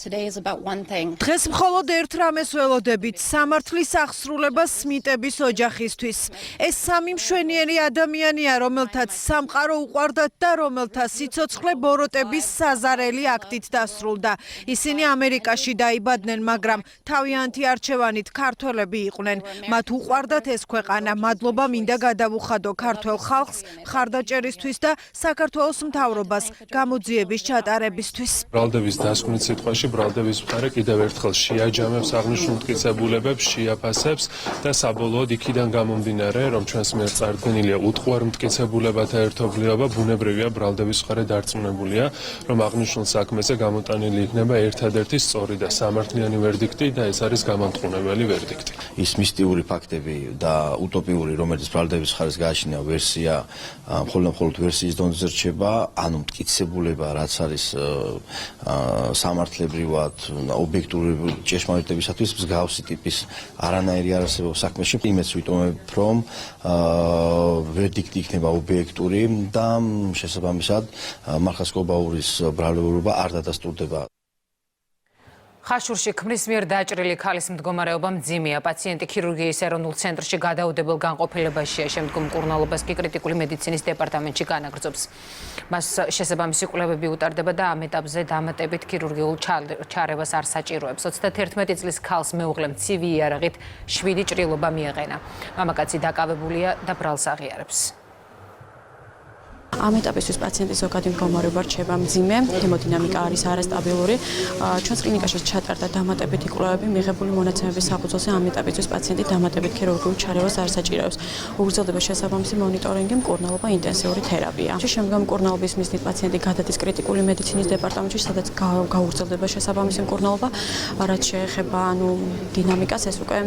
დღეს მხოლოდ ერთ რამეს ველოდებით, სამართლის აღსრულება სმიტების ოჯახისთვის. ეს სამი მშვენიერი ადამიანია, რომელთაც სამყარო უყვარდათ და რომელთა სიცოცხლე ბოროტების საზარელი აქტით დასრულდა. ისინი ამერიკაში დაიბადნენ, მაგრამ თავიანთი არჩევანით ქართველები იყვნენ. მათ უყვარდათ ეს ქვეყანა. მადლობა მინდა გადავუხადო ქართველ ხალხს მხარდაჭერისთვის და საქართველოს მთავრობას გამოძიების ჩატარებისთვის.
ბრალდების დასკვნით სიტყვაში ბრალდების მხარე კიდევ ერთხელ შეაჯამებს აღნიშნულ მტკიცებულებებს, შეაფასებს და საბოლოოდ იქიდან გამომდინარე, რომ ჩვენს მიერ წარდგენილია უტყუარ მტკიცებულებათა ერთობლიობა, ბუნებრივია ბრალდების მხარე დარწმუნებულია, რომ აღნიშნულ საქმეზე გამოტანილი იქნება ერთადერთი სწორი და სამართლიანი ვერდიქტი და ეს არის გამამტყუნებელი ვერდიქტი.
ის მისტიური ფაქტები და утопიური, რომელიც ბრალდების მხარეს გააჩნია ვერსია, მხოლოდ ვერსიის დონეზე რჩება, ანუ მტკიცებულება, რაც არის სამართლებრივად ობიექტური ჭეშმარიტებისათვის მსგავსი ტიპის არანაირი არ არსებობს საქმეში. იმეც ვიტომებ, რომ ვერდიქტი იქნება ობიექტური და შესაბამისად მარხას კობაურის ბრალდებულება არ დადასტურდება.
ხაშურში ქმრის მიერ დაჭრილი ქალის მდგომარეობა მძიმეა. პაციენტი ქირურგიის ეროვნულ ცენტრში გადაუდებელ განყოფილებაშია. შემდგომ მკურნალობას კი კრიტიკული მედიცინის დეპარტამენტში განაგრძობს. მას შესაბამისი კვლევები უტარდება და ამ ეტაპზე დამატებით ქირურგიულ ჩარევას არ საჭიროებს. 31 წლის ქალს მეუღლე მცივი იარაღით 7 ჭრილობა მიეღენა. მამაკაცი დაკავებულია და ბრალს აღიარებს.
ამ ეტაპისთვის პაციენტის ზოგადი მდგომარეობა რჩება მძიმე, ჰემოდინამიკა არის არასტაბილური. ჩვენს კლინიკაში ჩატარდა დამატებითი კვლევები, მიღებული მონაცემების საფუძველზე ამ ეტაპისთვის პაციენტი დამატებით ქირურგიულ ჩარევას არ საჭიროებს. უგრძელდება შესაბამისი მონიტორინგი, მკურნალობა, ინტენსიური თერაპია. შემდგომ მკურნალობის მიზნით პაციენტი გადადის კრიტიკული მედიცინის დეპარტამენტში, სადაც გაუგრძელდება შესაბამისი მკურნალობა, რაც შეეხება დინამიკას, ეს უკვე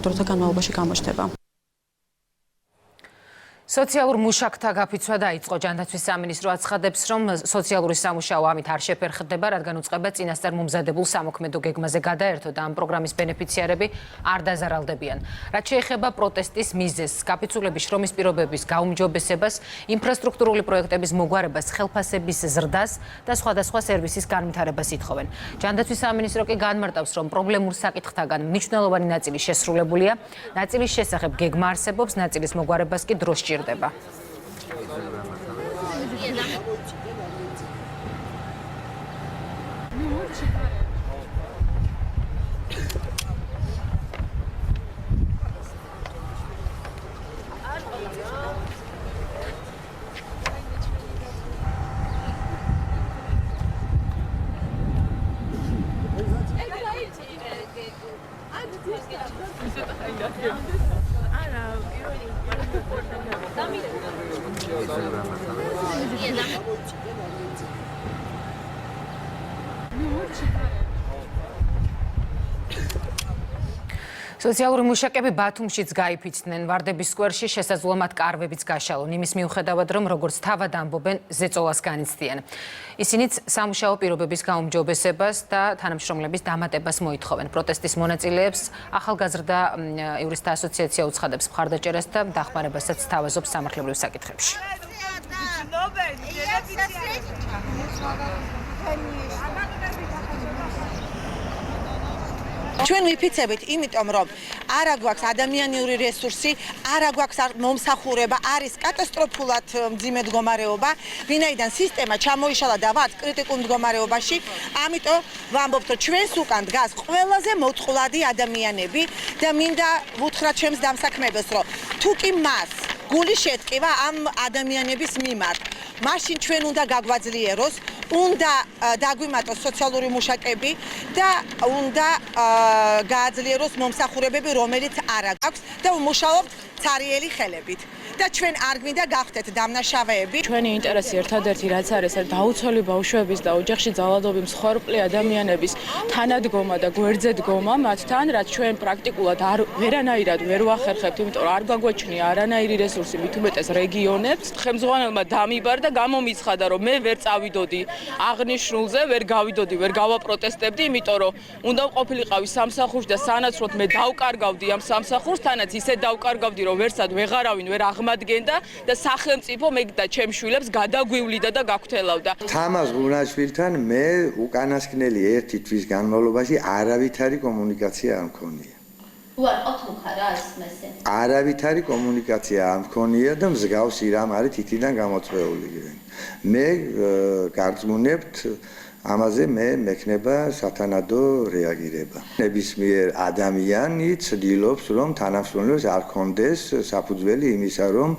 დროთა განმავლობაში გამოჩნდება.
სოციალურ მუშაკთა გაფიცვა დაიწყო. ჯანდაცვის სამინისტრო აცხადებს, რომ სოციალური სამუშაო ამით არ შეფერხდება, რადგან უწყება წინასწარ მომზადებულ სამოქმედო გეგმაზე გადაერთო და ამ პროგრამის ბენეფიციარები არ დაზარალდებიან. რაც შეეხება პროტესტის მიზეზს, გაფიცულების შრომის პირობების გაუმჯობესებას, ინფრასტრუქტურული პროექტების მოგვარებას, ხელფასების ზრდას და სხვადასხვა სერვისის განვითარებას ითხოვენ. ჯანდაცვის სამინისტრო კი განმარტავს, რომ პრობლემურ საკითხთაგან მნიშვნელოვანი ნაწილი შესრულებულია, ნაწილის შესახებ გეგმა არსებობს, ნაწილის მოგვარებას კი დრო სჭირდება.
I know.
სოციალური მუშაკები ბათუმშიც გაიფიცნენ. ვარდების სკვერში შესაძლოა მათ კარვებიც გაშალონ. იმის მიუხედავად, რომ როგორც თავად ამბობენ, ზეწოლას განიცდიან. ისინიც სამუშაო პირობების გაუმჯობესებას და თანამშრომლების დამატებას მოითხოვენ. პროტესტის მონაწილეებს ახალგაზრდა იურისტთა ასოციაცია უცხადებს მხარდაჭერას და დახმარებასაც თავაზობს სამართლებრივ საკითხებში.
ჩვენ ვიფიცებით, იმიტომ რომ არა გვაქვს ადამიანური რესურსი, არა გვაქვს მომსახურება, არის კატასტროფულად მძიმე მდგომარეობა, ვინაიდან სისტემა ჩამოიშალა და ვართ კრიტიკულ მდგომარეობაში, ამიტომ ვამბობთ, რომ ჩვენს უკან დგას ყველაზე მოწყვლადი ადამიანები და მინდა ვუთხრათ ჩემს დამსაქმებელს, რომ თუ კი მას გული შეტკივა ამ ადამიანების მიმართ, მაშინ ჩვენ უნდა გაგვაძლიეროს, უნდა დაგვიმატოს სოციალური მუშაკები და უნდა გააძლიეროს მომსახურებები, რომელიც არ აქვს და ვმუშაობთ ცარიელი ხელებით. და ჩვენ არ გვინდა გავხდეთ დამნაშავეები.
ჩვენი ინტერესი ერთადერთი რაც არის, დაუცველი ბავშვების და ოჯახში ძალადობი მსხვერპლი ადამიანების თანადგომა და გვერდზე დგომა მათთან, რაც ჩვენ პრაქტიკულად ვერანაირად ვერ ვახერხებთ, იმიტომ რომ არ გაგვაჩნია არანაირი რესურსი, მით უმეტეს რეგიონებს. ხელმძღვანელმა დამიბარ და გამომიცხადა, რომ მე ვერ წავიდოდი აღნიშნულზე, ვერ გავიდოდი, ვერ გავაპროტესტებდი, იმიტომ რომ უნდა ყოფილიყავი სამსახურში და სანაცვლოდ მე დავკარგავდი ამ სამსახურს, თანაც ისე დავკარგავდი, რომ ვერსად ვეღარავინ ვერ აღმადგენდა და სახელმწიფო მე და ჩემ შვილებს გადაგვივლიდა და გაგვრთელავდა.
თამაზ გულაშვილთან მე უკანასკნელი 1 თვის განმავლობაში არავითარი კომუნიკაცია არ მქონია.
თუ არ ყავთ მუხარა ეს მესე?
არავითარი კომუნიკაცია არ მქონია და მსგავსი რამ არის თითიდან გამოწვეული. მე გარწმუნებთ ამაზე მე მექნება სათანადო რეაგირება. ნებისმიერ ადამიანი ცდილობს, რომ თანამშრომლებს არ კონდეს საფუძველი იმისა, რომ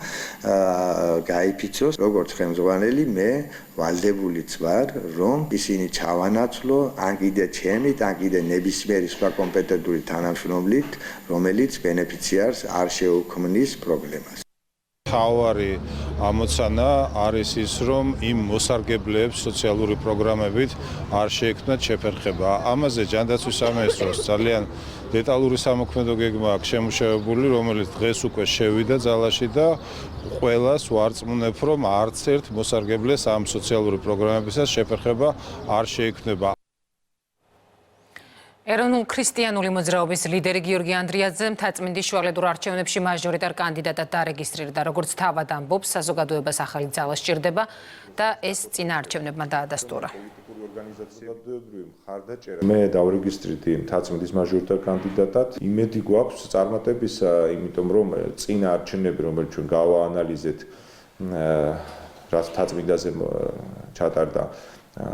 გაიფიცოს. როგორც ხელმძღვანელი მე ვალდებულიც ვარ, რომ ისინი ჩავანაცვლო ან კიდე ჩემით, ან კიდე ნებისმიერი სხვა კომპეტენტური თანამშრომლით, რომელიც ბენეფიციარს არ შეუქმნის პრობლემას.
თავარი ამოცანა არის ის, რომ იმ მოსარგებლეებს სოციალური პროგრამებით არ შეექმნათ შეფერხება. ამაზე ჯანდაცვის სამინისტროს ძალიან დეტალური სამოქმედო გეგმა აქვს შემუშავებული, რომელიც დღეს უკვე შევიდა ძალაში და ყველას ვარწმუნებ, რომ არც ერთ მოსარგებლეს ამ სოციალური პროგრამებისას შეფერხება არ შეექმნება.
ეროვნულ ქრისტიანული მოძრაობის ლიდერი გიორგი ანდრიაძე მთაწმინდის შუალედურ არჩევნებში მაჟორიტარ კანდიდატად დარეგისტრირდა. როგორც თავად ამბობს, საზოგადოებას ახალი ძალა სჭირდება და ეს წინა არჩევნებმა დაადასტურა.
მე დავრეგისტრირდი მთაწმინდის მაჟორიტარ კანდიდატად. იმედი გვაქვს წარმატებისა, იმიტომ რომ წინა არჩევნები, რომელიც ჩვენ გავაანალიზეთ, რაც მთაწმინდაზე ჩატარდა,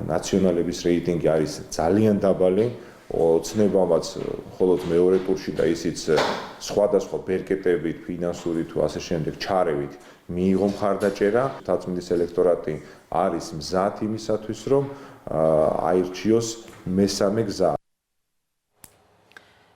ნაციონალების რეიტინგი არის ძალიან დაბალი. ოცნებამაც მხოლოდ მეორე ტურში და ისიც სხვადასხვა ბერკეტებით, ფინანსური თუ ასე შემდეგ ჩარევით მიიღო მხარდაჭერა. მთაწმინდის ელექტორატი არის მზად იმისათვის, რომ აირჩიოს მესამე გზა.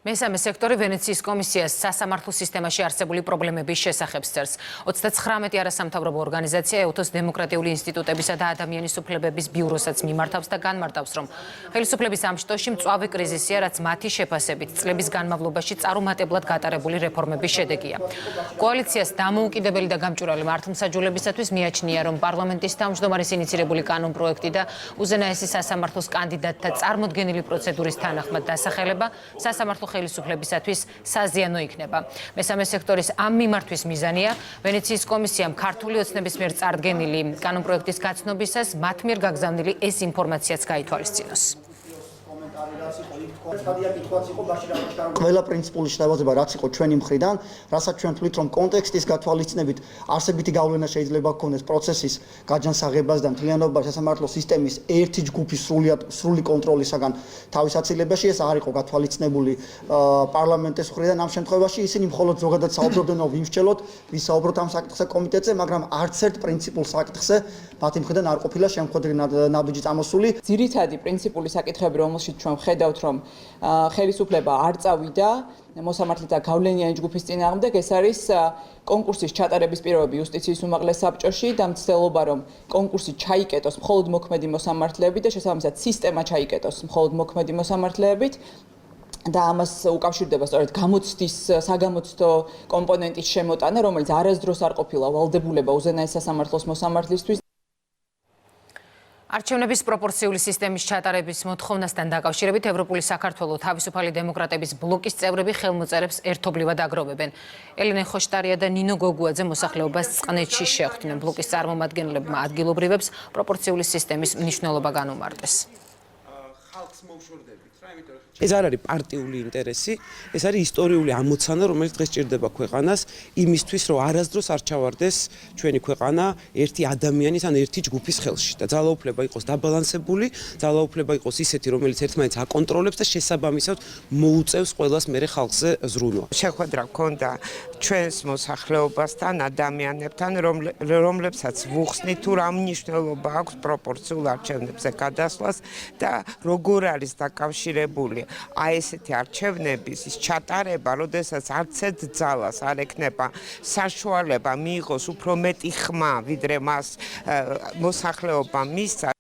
მესამე სექტორი ვენეციის კომისიას სასამართლო სისტემაში არსებული პრობლემების შესახებ წერს. 39 არასამთავრობო ორგანიზაცია EUTOS დემოკრატიული ინსტიტუტებისა და ადამიანის უფლებების ბიუროსაც მიმართავს და განმარტავს, რომ ხელისუფლების ამ შტოში მწვავე კრიზისია, რაც მათი შეფასებით წლების განმავლობაში წარუმატებლად გატარებული რეფორმების შედეგია. კოალიციას დამოუკიდებელი და გამჭვირვალე მართლმსაჯულებისათვის მიაჩნია, რომ პარლამენტის თავმჯდომარის ინიცირებული კანონპროექტი და უზენაესი სასამართლოს კანდიდატთა წარმოდგენილი პროცედურის თანახმად დასახელება სასამართლო ხელისუფლებისათვის საზიანო იქნება. მესამე სექტორის ამ მიმართვის მიზანია ვენეციის კომისიამ ქართული ოცნების მიერ წარდგენილი კანონპროექტის გაცნობისას მათ მიერ გაგზავნილი ეს ინფორმაციაც გაითვალისწინოს.
ყველა პრინციპული შეტაბება რაც იყო ჩვენი მხრიდან, რასაც ჩვენ თვლით, რომ კონტექსტის გათვალისწინებით არსებითი გავლენა შეიძლება გქონდეს პროცესის გაჯანსაღებას და მთლიანობაში სასამართლო სისტემის ერთი ჯგუფის სრული კონტროლისაგან თავისაცილებაში ეს არ იყო გათვალისწინებული პარლამენტის მხრიდან. ამ შემთხვევაში ისინი მხოლოდ ზოგადად საუბრობდნენ, რომ ვიმსჯელოთ, ვისაუბროთ ამ საკითხზე კომიტეტზე, მაგრამ არც ერთ პრინციპულ საკითხზე მათი მხრიდან არ ყოფილა შემოქმედი ნაბიჯი წამოსული.
ძირითადი პრინციპული საკითხები, რომელშიც ჩვენ ვხედავთ
ხედავთ, რომ ხელისუფლება არ წავიდა მოსამართლეთა გავლენიანი ჯგუფის წინააღმდეგ, ეს არის კონკურსის ჩატარების პირობები იუსტიციის უმაღლეს საბჭოში და მცდელობა, რომ კონკურსი ჩაიკეტოს მხოლოდ მოქმედი მოსამართლეებით და შესაბამისად სისტემა ჩაიკეტოს მხოლოდ მოქმედი მოსამართლეებით. და ამას უკავშირდება სწორედ გამოცდის საგამოცდო კომპონენტის შემოტანა, რომელიც არასდროს არ ყოფილა ვალდებულება უზენაეს სასამართლოს მოსამართლისთვის.
არჩევნების პროპორციული სისტემის ჩატარების მოთხოვნასთან დაკავშირებით ევროპული საქართველოს თავისუფალი დემოკრატების ბლოკის წევრები ხელმოწერებს ერთობლივად აგროვებენ. ელენე ხოშტარია და ნინო გოგუაძე მოსახლეობას წყნეთში შეხვდნენ. ბლოკის წარმომადგენლებმა ადგილობრივებს პროპორციული სისტემის მნიშვნელობა განუმარტეს.
ეს არ არის პარტიული ინტერესი, ეს არის ისტორიული ამოცანა, რომელიც დღეს ჭირდება ქვეყანას იმისთვის, რომ არასდროს არ ჩავარდეს ჩვენი ქვეყანა ერთი ადამიანის ან ერთი ჯგუფის ხელში და ძალაუფლება იყოს დაბალანსებული, ძალაუფლება იყოს ისეთი, რომელიც ერთმანეთს აკონტროლებს და შესაბამისად მოუწევს ყველას მერე ხალხზე ზრუნვა.
შეხვედრა ჰქონდა ჩვენს მოსახლეობასთან, ადამიანებთან, რომლებსაც ვუხსნით თუ რა მნიშვნელობა აქვს პროპორციულ არჩევნებზე გადასვლას და როგორ არის დაკავშირებული აი ესეთი არჩევნების ის ჩატარება, როდესაც არცეთ ძალას არ ექნება საშუალება მიიღოს უფრო მეტი ხმა, ვიდრე მას მოსახლეობა მისცა.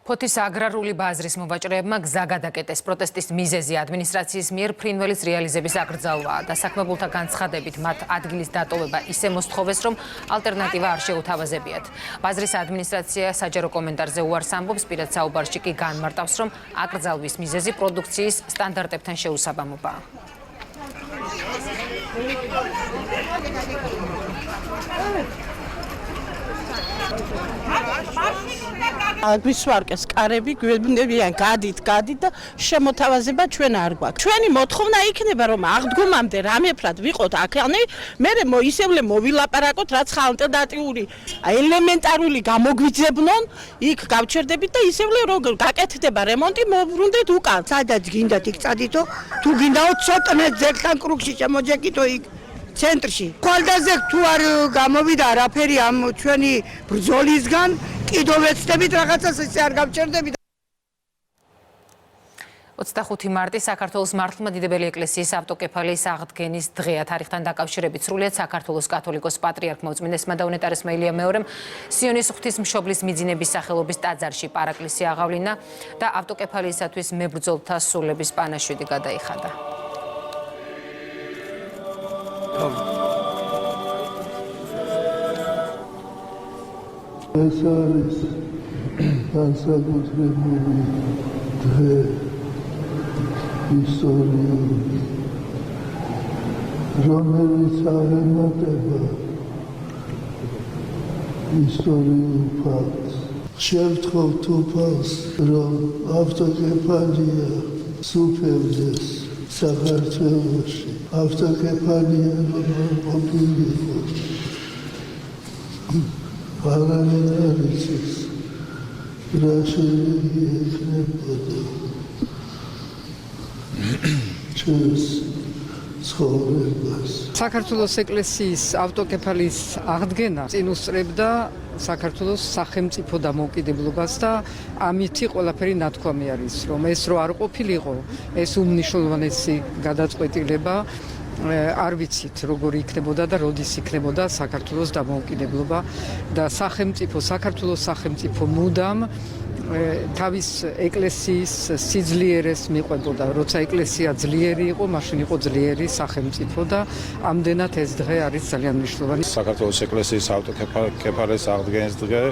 ფოთის აგრარული ბაზრის მოვაჭრეებმა გზა გადაკეტეს. პროტესტის მიზეზი ადმინისტრაციის მიერ ფრინველის რეალიზების აკრძალვაა და საქმებულთა განცხადებით მათ ადგილის დატოვება ისე მოსთხოვეს, რომ ალტერნატივა არ შეუთავაზებიათ. ბაზრის ადმინისტრაცია საჯარო კომენტარზე უარს ამბობს, პირად საუბარში კი განმარტავს, რომ აკრძალვის მიზეზი პროდუქციის სტანდარტებთან შეუსაბამობაა.
გვისვარკეს კარები გვეუბნებიან გადით და შემოთავაზება ჩვენ არ გვაქვს. ჩვენი მოთხოვნა იქნება რომ აღდგომამდე რამეფრად ვიყოთ აქანი, მე ისევლე მოვილაპარაკოთ რაც ალტერნატიული ელემენტარული გამოგვიძებნონ, იქ გავჩერდებით და ისევლე როგორ გაკეთდება რემონტი მოვრუნდეთ უკან.
სადაც გინდათ იქ წადითო, თუ გინდაო ცოტნე ძეგლთან კრუგში შემოჯეკითო იქ ცენტრში. ხვალდაზე თუ არ გამოვიდა არაფერი ამ ჩვენი ბრძოლისგან, კიდევ ეცდებით რაღაცას ისე არ გავჩერდებით.
25 მარტი საქართველოს მართლმადიდებელი ეკლესიის ავტოკეფალიის აღდგენის დღეა. თარიღთან დაკავშირებით სრულიად საქართველოს კათოლიკოს პატრიარქმა უწმინდესმა და უნეტარესმა ილია მეორემ სიონის ღვთისმშობლის მიძინების სახელობის ტაძარში პარაკლისი აღავლინა და ავტოკეფალიისათვის მებრძოლთა სულების პანაშვიდი გადაიხადა.
ეს არის განსაკუთრებული დღე ისტორიული, რომელიც აღემატება ისტორიულ ფაქტს. შევთხოვთ უფალს, რომ ავტოკეფალია სუფევდეს საქართველოში. ავტოკეფალია რომ ყოფილიყო. აღარ არის ის, რა შეიძლება ჩვენს ცხოვრებას.
საქართველოს ეკლესიის ავტოკეფალიის აღდგენა წინ უსწრებდა საქართველოს სახელმწიფო დამოუკიდებლობას და ამითი ყველაფერი ნათქვამი არის, რომ ეს რო არ ყოფილიყო, ეს უმნიშვნელოვანესი გადაწყვეტილება არ ვიცით როგორი იქნებოდა და როდის იქნებოდა საქართველოს დამოუკიდებლობა და საქართველოს სახელმწიფო მუდამ თავის ეკლესიის სიძლიერეს მიყვებოდა. როცა ეკლესია ძლიერი იყო, მაშინ იყო ძლიერი სახელმწიფო და ამდენად ეს დღე არის ძალიან მნიშვნელოვანი.
საქართველოს ეკლესიის ავტოკეფალიის აღდგენის დღე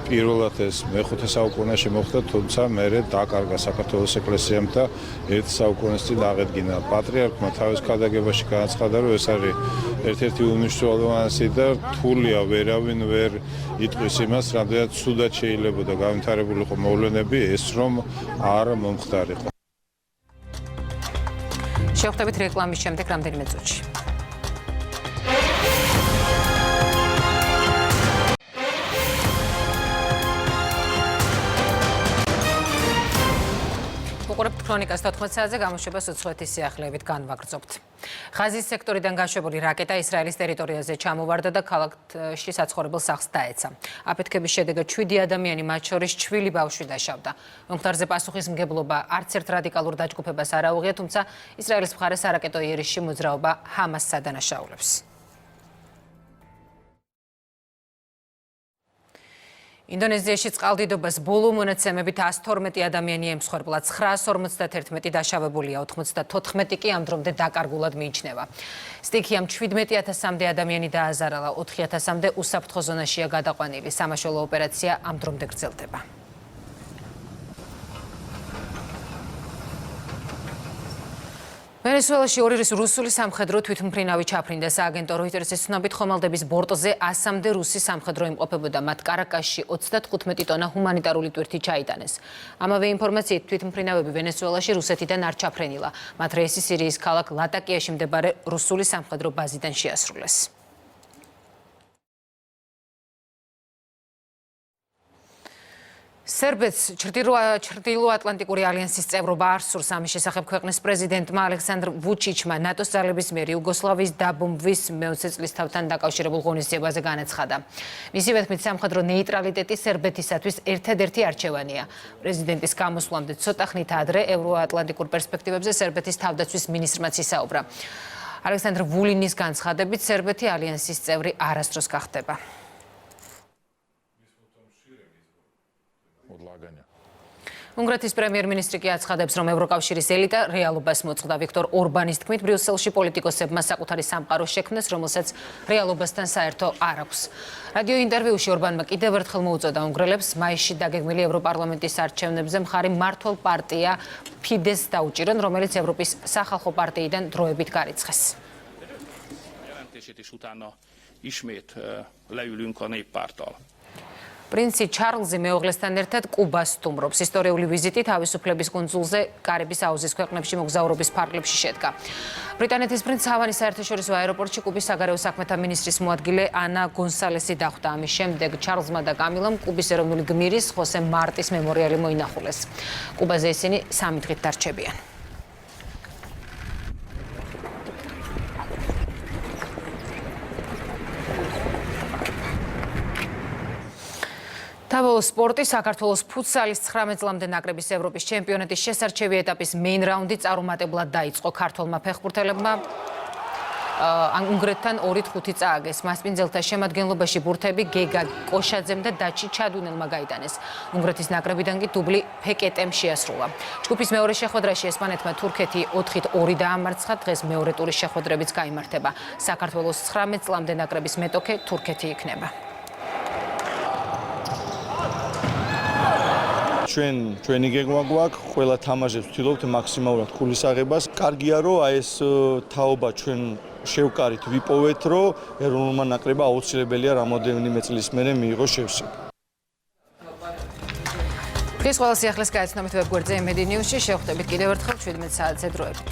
პირველად ეს მე-5 საუკუნეში მოხდა, თუმცა მერე დაკარგა საქართველოს ეკლესიამ და 1 საუკუნეს წინ აღედგინა. პატრიარქმა თავის ქადაგებაში განაცხადა, რომ ეს არის ერთ-ერთი უმნიშვნელოვანესი და რთულია, ვერავინ ვერ იტყვის იმას, რამდენად ცუდად შეიძლებოდა განვითარებულიყო მოვლენები, ეს რომ არ მომხდარიყო.
შევხვდებით რეკლამის შემდეგ რამდენიმე წუთში. მოგყურებთ ქრონიკას 14 საათზე გამოშვებას უცხოეთის სიახლეებით განვაგრძობთ. ღაზის სექტორიდან გაშვებული რაკეტა ისრაელის ტერიტორიაზე ჩამოვარდა და ქალაქში საცხოვრებელ სახლს დაეცა. აფეთქების შედეგად 7 ადამიანი, მათ შორის ჩვილი ბავშვი დაშავდა. მომხდარზე პასუხისმგებლობა არც ერთ რადიკალურ დაჯგუფებას არ აუღია, თუმცა ისრაელის მხარეს არაკეტო იერიშში მოძრაობა ჰამასს ადანაშაულებს. ინდონეზიაში წყალდიდობას ბოლო მონაცემებით 112 ადამიანი ემსხვერპლა, 951 დაშავებულია, 94 კი ამ დრომდე დაკარგულად მიიჩნევა. სტიქიამ 17,000-მდე ადამიანი დააზარალა, 4,000-მდე უსაფრთხო ზონაშია გადაყვანილი. სამაშველო ოპერაცია ამ დრომდე გრძელდება. ვენესუელაში ორი რუსული სამხედრო თვითმფრინავი ჩაფრინდა. სააგენტო როიტერსის ცნობით ხომალდების ბორტზე 100-მდე რუსი სამხედრო იმყოფებოდა. მათ კარაკასში 35 ტონა ჰუმანიტარული ტვირთი ჩაიტანეს. ამავე ინფორმაციით თვითმფრინავები ვენესუელაში რუსეთიდან არ ჩაფრენილა. მათ რეისი სირიის ქალაქ ლატაკიაში მდებარე რუსული სამხედრო ბაზიდან შეასრულეს. სერბეთს ჩრდილოატლანტიკური ალიანსის წევრობა არ სურს. ამის შესახებ ქვეყნის პრეზიდენტმა ალექსანდრ ვუჩიჩმა ნატოს ძალების მიერ იუგოსლავიის დაბომბვის მეოცე წლისთავთან დაკავშირებულ ღონისძიებაზე განაცხადა. მისი ვეთქმით, სამხედრო ნეიტრალიტეტი სერბეთისათვის ერთადერთი არჩევანია. პრეზიდენტის გამოსვლამდე ცოტა ხნით ადრე ევროატლანტიკურ პერსპექტივებზე სერბეთის თავდაცვის მინისტრმაც ისაუბრა. ალექსანდრ ვულინის განცხადებით, სერბეთი ალიანსის წევრი არასდროს გახდება. უნგრეთის პრემიერ-მინისტრი კი აცხადებს, რომ ევროკავშირის ელიტა რეალობას მოწყდა. ვიქტორ ორბანის თქმით, ბრიუსელში პოლიტიკოსებმა საკუთარი სამყარო შექმნეს, რომელსაც რეალობასთან საერთო არ აქვს. რადიო ინტერვიუში ორბანმა კიდევ ერთხელ მოუწოდა უნგრელებს მაისში დაგეგმილი ევროპარლამენტის არჩევნებზე მხარი მართლ პარტია ფიდესს დაუჭირონ, რომელიც ევროპის სახალხო პარტიიდან დროებით გარიცხეს. პრინცი ჩარლზი მეუღლესთან ერთად კუბას სტუმრობს. ისტორიული ვიზიტი თავისუფლების კუნძულზე კარიბის აუზის ქვეყნებში მოგზაურობის ფარგლებში შედგა. ბრიტანეთის პრინც ჰავანის საერთაშორისო აეროპორტში კუბის საგარეო საქმეთა მინისტრის მოადგილე ანა გონსალესი დახვდა. ამის შემდეგ ჩარლზმა და კამილამ კუბის ეროვნული გმირის ხოსე მარტის მემორიალი მოინახულეს. კუბაზე ისინი 3 დღით დარჩებიან. თავო სპორტი საქართველოს ფუტსალის 19 წლამდე ნაკრების ევროპის ჩემპიონატის შესარჩევი ეტაპის მეინ რაუნდი წარუმატებლად დაიწყო. ქართველმა ფეხბურთელებმა უნგრეთთან 2-5 წააგეს. მასპინძელთა შემადგენლობაში ბურთები გეგა კოშაძემ და დაჩი ჩადუნელმა გაიტანეს. უნგრეთის ნაკრებიდან კი დუბლი ფეკეტემ შეასრულა. ჯგუფის მეორე შეხვედრაში ესპანეთმა თურქეთი 4-2 დაამარცხა. დღეს მეორე ტურის შეხვედრებიც გაიმართება. საქართველოს 19 წლამდე ნაკრების მეტოქე თურქეთი იქნება.
ჩვენი გეგმა გვაქვს, ყველა თამაშებს ვთილობთ მაქსიმალურად ქულის აღებას. კარგია, რომ აი ეს თაობა ჩვენ შევკარით, ვიპოვეთ, რომ ეროვნულმა ნაკრებმა აუცილებელია რამოდენიმე წლის მერე მიიღოს შევსება.
დღეს ყველა სიახლეს გაეცნობით ვებგვერდზე MD News-ში. შევხვდებით კიდევ ერთხელ 17 საათზე დროებით.